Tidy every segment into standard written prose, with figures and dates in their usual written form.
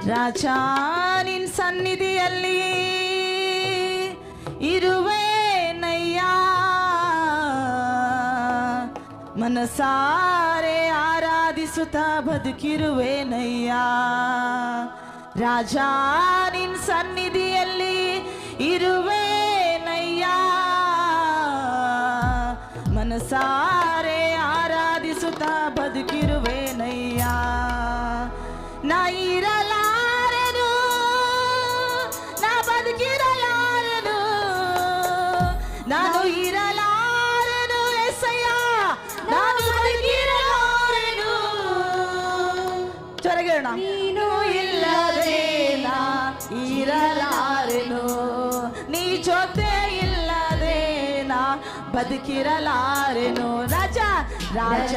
ರಾಜ ನಿನ್ ಸನ್ನಿಧಿಯಲ್ಲಿ ಇರುವೆನಯ್ಯ, ಮನಸಾರೆ ಆರಾಧಿಸುತ್ತಾ ಬದುಕಿರುವೆನಯ್ಯ. ರಾಜ ನಿನ್ ಸನ್ನಿಧಿಯಲ್ಲಿ ಇರುವೆನಯ್ಯ, ಮನಸಾರೆ ಆರಾಧಿಸುತ್ತಾ ಬದುಕಿರುವೆನಯ್ಯ. ನಾ ಇರಲಾರೆನು, ನಾ ಬದುಕಿರಲಾರೆನು, ನಾನು ಇರಲಾರೆನು ಎಸಯ್ಯ, ನಾನು ಬದುಕಿರಲಾರೆನು. ತ್ವರೆಗೇಣ. ನೀನು ಇಲ್ಲದೆ ನಾ ಇರಲಾರೆನು, ನೀ ಜೊತೆ ಇಲ್ಲದೆ ನಾ ಬದುಕಿರಲಾರೆನು. ರಾಜ ರಾಜ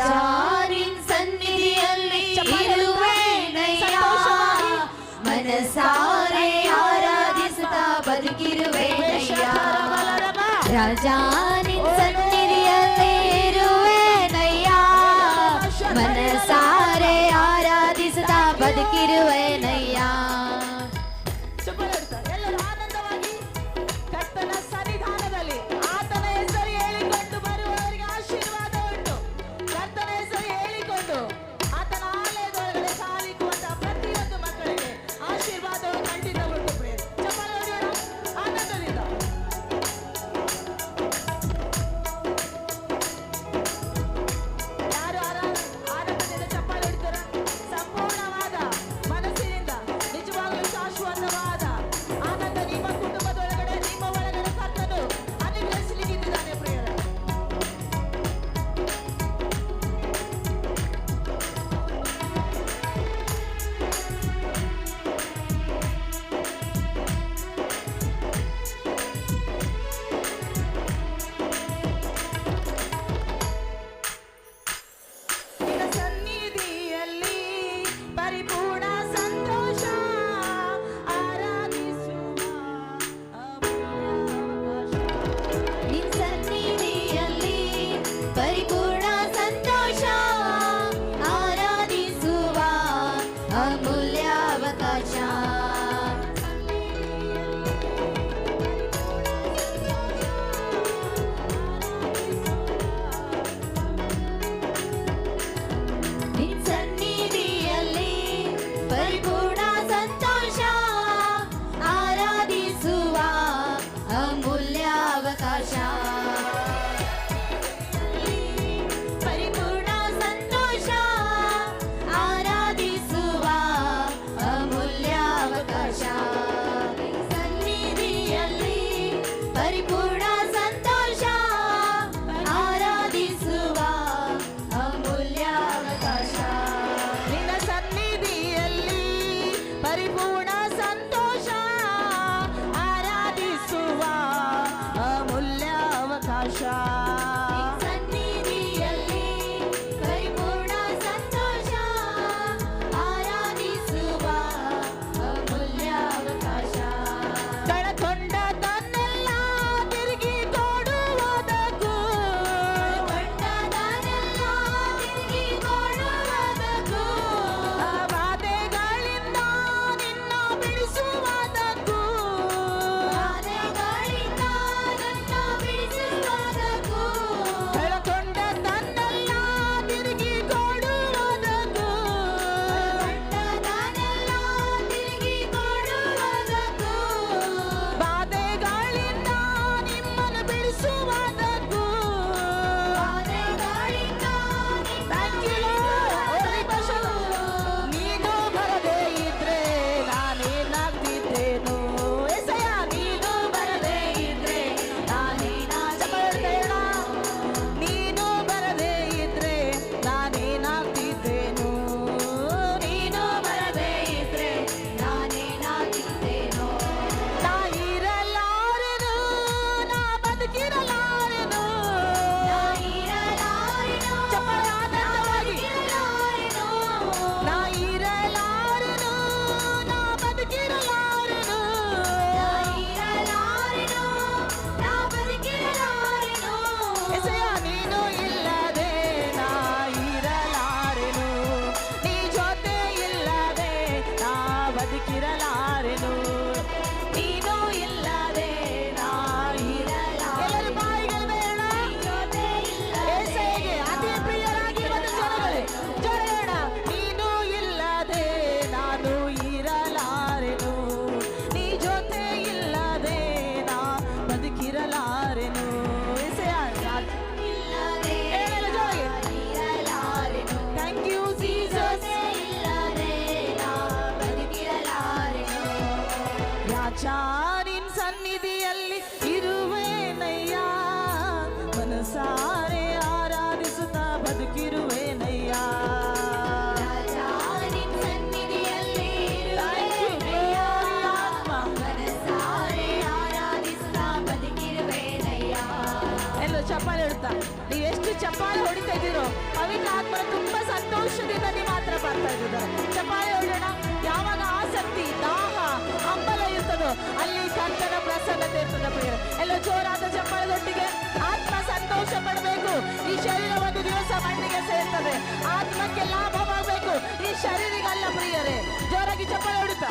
ನಿನ್ ಸನ್ನಿಧಿಯಲ್ಲಿ ಇರುವೆನಯ್ಯ, ಮನಸಾರೆ ಆರಾಧಿಸುತ್ತಾ ಬದುಕಿರುವೆನಯ್ಯ. ರಾಜ ನಿನ್ ಸನ್ನಿಧಿಯಲ್ಲಿ ಇರುವೆನಯ್ಯ, ಮನಸಾರೆ ಆರಾಧಿಸುತ್ತಾ ಬದುಕಿರುವೆನಯ್ಯ. ಎಲ್ಲರೂ ಆನಂದವಾಗಿ ಕರ್ತನ ಸನ್ನಿಧಾನದಲ್ಲಿ ಆತನ ಹೆಸರು ಹೇಳಿಕೊಂಡು ಬರುವವರಿಗೆ ಆಶೀರ್ವಾದ ಉಂಟು. ಕರ್ತನ ಹೆಸರು ಹೇಳಿಕೊಂಡು ಆತನ ಆಲಯದೊಳಗಡೆ ಕಾಲಿಕ್ಕುವಂತಹ ಪ್ರತಿಯೊಂದು ಮಕ್ಕಳಿಗೆ ಆಶೀರ್ವಾದವು ಖಂಡಿತ ಉಂಟು. ಪ್ರಿಯರೇ, ಚಪ್ಪಾಳೆ ಹೊಡೆಯೋಣ ಆನಂದದಿಂದ. ಯಾರು ಆನಂದದಿಂದ ಚಪ್ಪಾಳೆ ಹೊಡಿತಾರ? ಸಂಪೂರ್ಣವಾದ ಮನಸ್ಸಿನಿಂದ ನಿಜವಾಗಲೂ ಶಾಶ್ವತವಾದ ಆನಂದ ನಿಮ್ಮ ಕುಟುಂಬದೊಳಗಡೆ, ನಿಮ್ಮ ಒಳಗಡೆ ಕರ್ತನು ಅನುಗ್ರಹಿಸಲಿಕ್ಕಿದ್ದಾನೆ. ಪ್ರಿಯರೇ, ನಿನ್ನ ಸನ್ನಿಧಿಯಲ್ಲಿ ಪರಿಪೂರ್ಣ ಸಂತೋಷ, ಆರಾಧಿಸುವ ಅಮೂಲ್ಯ ಅವಕಾಶ. ನಿನ್ ಸನ್ನಿಧಿಯಲ್ಲಿ ಪರಿಪೂರ್ಣ ಸಂತೋಷ, ಆರಾಧಿಸುವ ಅಮೂಲ್ಯ ಅವಕಾಶ. ನಿನ್ ಸನ್ನಿಧಿಯಲ್ಲಿ ಪರಿಪೂರ್ಣ ಸಂತೋಷ, ಆರಾಧಿಸುವ ಅಮೂಲ್ಯ ಅವಕಾಶ. ಪರಿಪೂರ್ಣ ಸಂತೋಷ, ಆರಾಧಿಸುವ ಅಮೂಲ್ಯ ಅವಕಾಶ. ಸನ್ನಿಧಿಯಲ್ಲಿ ಪರಿಪೂರ್ಣ ಸಂತೋಷ, ಆರಾಧಿಸುವ ಅಮೂಲ್ಯ ಅವಕಾಶ. ನಿನ್ನ ಸನ್ನಿಧಿಯಲ್ಲಿ ಬದುಕಿರಲಾರೆನು. ನೀನು ಇಲ್ಲದೆ ನಾ ಇರಲಾರೆ. ಎಲ್ಲರೂ ಬಾಯಿಗಳು ಬೇಡ ಏಸಯ್ಯಗೆ ಅತಿ ಪ್ರಿಯರಾಗಿರುವ ಜನಗಳೇ ಜೋರ ನೀನು ಇಲ್ಲದೆ ನಾನು ಇರಲಾರೆನು. ನೀ ಜೊತೆ ಇಲ್ಲದೆ ನಾ ಬದುಕಿರಲಾರೆನು. Thank you Jesus. ರಾಜ ನಿನ್ ಸನ್ನಿಧಿಯಲ್ಲಿ ಇರುವೇನಯ್ಯ, ಮನಸಾರೆ ಆರಾಧಿಸುತ್ತಾ ಬದುಕಿರುವೇನಯ್ಯ. ಎಲ್ಲೋ ಚಪ್ಪಾಳೆ ಹೊಡ್ತಾ ನೀವು ಎಷ್ಟು ಚಪ್ಪಾಳೆ ಹೊಡಿತಾ ಇದ್ದೀರೋ ಪವಿತ್ರ ಆತ್ಮನ ತುಂಬಾ ಸಂತೋಷದಿಂದ ನೀವು ಮಾತ್ರ ಬರ್ತಾ ಇದ್ದಾರೆ. ಚಪ್ಪಾಳೆ ಹೊಡೋಣ. ಯಾವಾಗ ಆಸಕ್ತಿ ದಾಹ ಹಂಬಲ ಇರ್ತದೋ ಅಲ್ಲಿ ಕರ್ತನ ಪ್ರಸನ್ನತೆ ಇರ್ತದೆ ಪ್ರಿಯರೇ. ಎಲ್ಲೋ ಜೋರಾದ ಚಪ್ಪಾಳೆದೊಟ್ಟಿಗೆ ಆತ್ಮ ಸಂತೋಷ ಪಡಬೇಕು. ಈ ಶರೀರ ಒಂದು ದಿವಸ ಮಣ್ಣಿಗೆ ಸೇರ್ತದೆ. ಆತ್ಮಕ್ಕೆ ಲಾಭವಾಗಬೇಕು, ಈ ಶರೀರಿಗಲ್ಲ ಪ್ರಿಯರೇ. ಜೋರಾಗಿ ಚಪ್ಪಾಳೆ ಹೊಡಿತಾ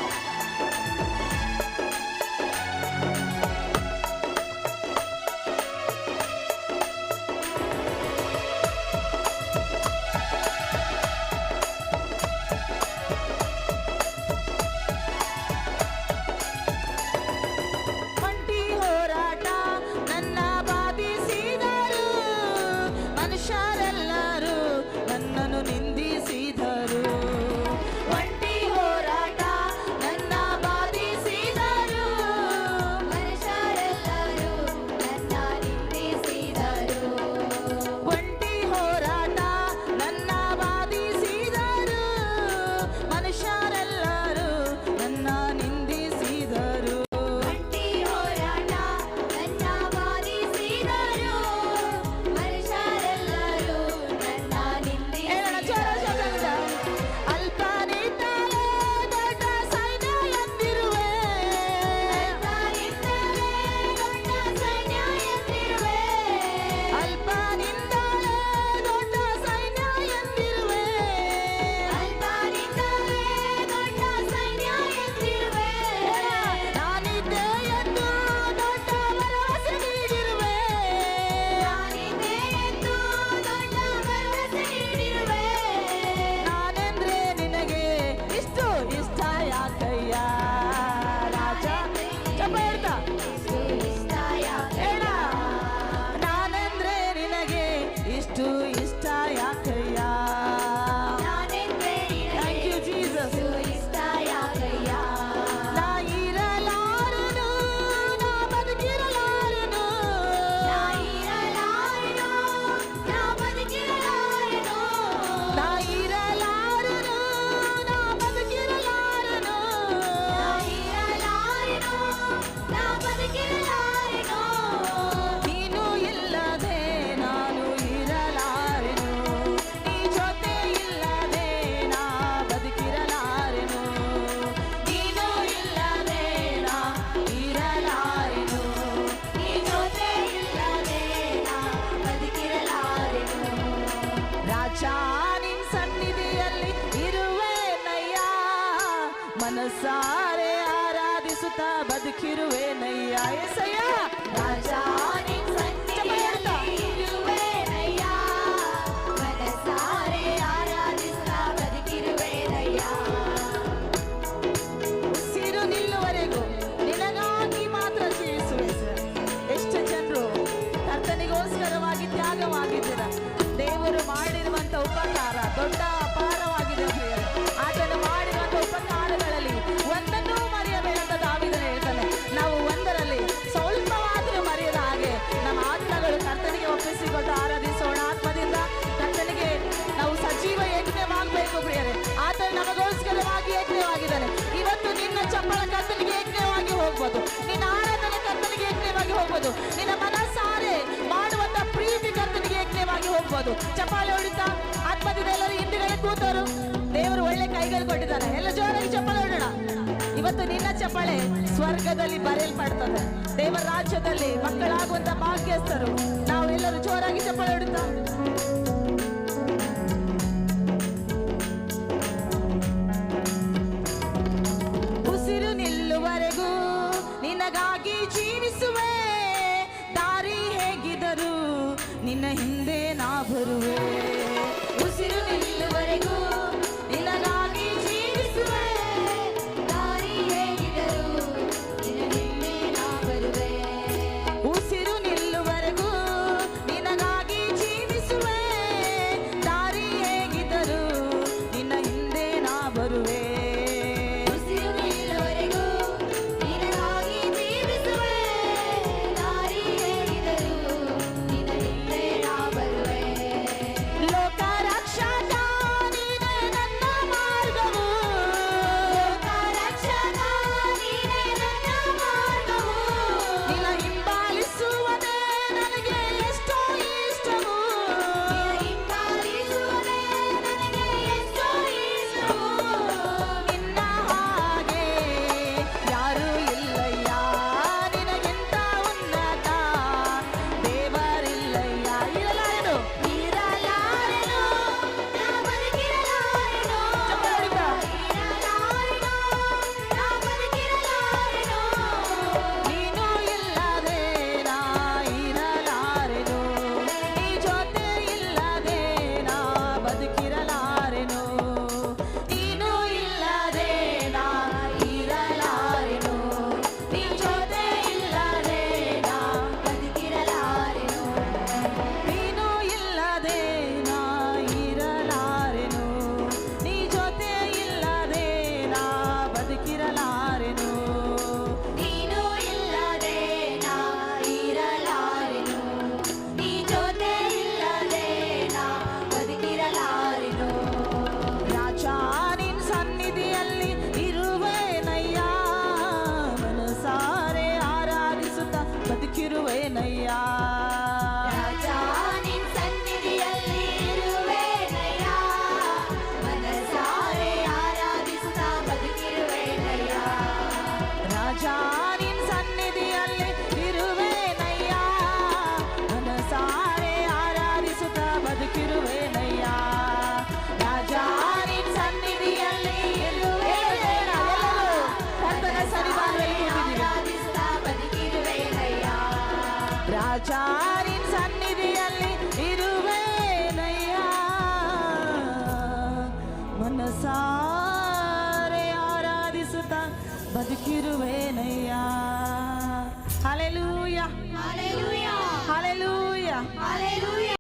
ಮನಸಾರೆ ಆರಾಧಿಸುತ್ತಾ ಬದುಕಿರುವೇನಯ್ಯ. ಏಸಯ್ಯ ರಾಜ ನಿನ್ ಸನ್ನಿಧಿಯಲ್ಲಿ ಇರುವೇನಯ್ಯ, ಮನಸಾರೆ ಆರಾಧಿಸುತ್ತಾ ಬದುಕಿರುವೇನಯ್ಯ. ಉಸಿರು ನಿಲ್ಲುವರೆಗೂ ನಿನಗಾಗಿ ಮಾತ್ರ ಜೀವಿಸುವೆ. ಎಷ್ಟು ಜನರು ಕರ್ತನಿಗೋಸ್ಕರವಾಗಿ ತ್ಯಾಗವಾಗಿದ್ದೀರ. ದೇವರು ಮಾಡಿರುವಂತ ಉಪಕಾರ ದೊಡ್ಡ ಅಪಾರವಾಗಿದೆ. ಆತನು ಮಾಡಿರುವಂತ ಉಪಕಾರಗಳಲ್ಲಿ ಒಂದನ್ನೂ ಮರೆಯಬೇಡಂತ ದಾವೀದನು ಹೇಳ್ತಾನೆ. ನಾವು ಒಂದರಲ್ಲಿ ಸ್ವಲ್ಪವಾದರೂ ಮರೆಯದ ಹಾಗೆ ನಮ್ಮ ಆತ್ಮಗಳು ಕರ್ತನಿಗೆ ಒಪ್ಪಿಸಿಕೊಟ್ಟು ಆರಾಧಿಸೋಣ. ಆತ್ಮದಿಂದ ಕರ್ತನಿಗೆ ನಾವು ಸಜೀವ ಯಜ್ಞವಾಗಬೇಕು ಪ್ರಿಯರೇ. ಆತನು ನಮಗೋಸ್ಕರವಾಗಿ ಯಜ್ಞವಾಗಿದ್ದಾನೆ. ಇವತ್ತು ನಿನ್ನ ಚಪ್ಪಳ ಕರ್ತನಿಗೆ ಯಜ್ಞವಾಗಿ ಹೋಗ್ಬೋದು, ನಿನ್ನ ಆರಾಧನೆ ಕರ್ತನಿಗೆ ಯಜ್ಞವಾಗಿ ಹೋಗ್ಬೋದು, ನಿನ್ನ ಮನಸಾರೆ ಮಾಡುವಂತ ಪ್ರೀತಿ ಕರ್ತನಿಗೆ ಯಜ್ಞವಾಗಿ ಹೋಗ್ಬೋದು. ಚಪ್ಪಾಳೆ ಹೊಡಿತಾ ಆತ್ಮದಿಂದ ಎಲ್ಲರೂ ಹಿಂದಿನಲ್ಲಿ ಕೂತವರು ದೇವರು ಒಳ್ಳೆ ಕೈಗಳು ಕೊಟ್ಟಿದ್ದಾರೆ. ಎಲ್ಲ ಜೋರಾಗಿ ಚಪ್ಪಾಳೆ ಹೊಡೋಣ. ಇವತ್ತು ನಿನ್ನ ಚಪ್ಪಾಳೆ ಸ್ವರ್ಗದಲ್ಲಿ ಬರೆಯಲ್ಪಡ್ತದೆ. ದೇವರ ರಾಜ್ಯದಲ್ಲಿ ಮಕ್ಕಳಾಗುವಂತ ಭಾಗ್ಯಸ್ಥರು ನಾವೆಲ್ಲರೂ ಜೋರಾಗಿ ಚಪ್ಪಾಳೆ ಹೊಡಿತಾ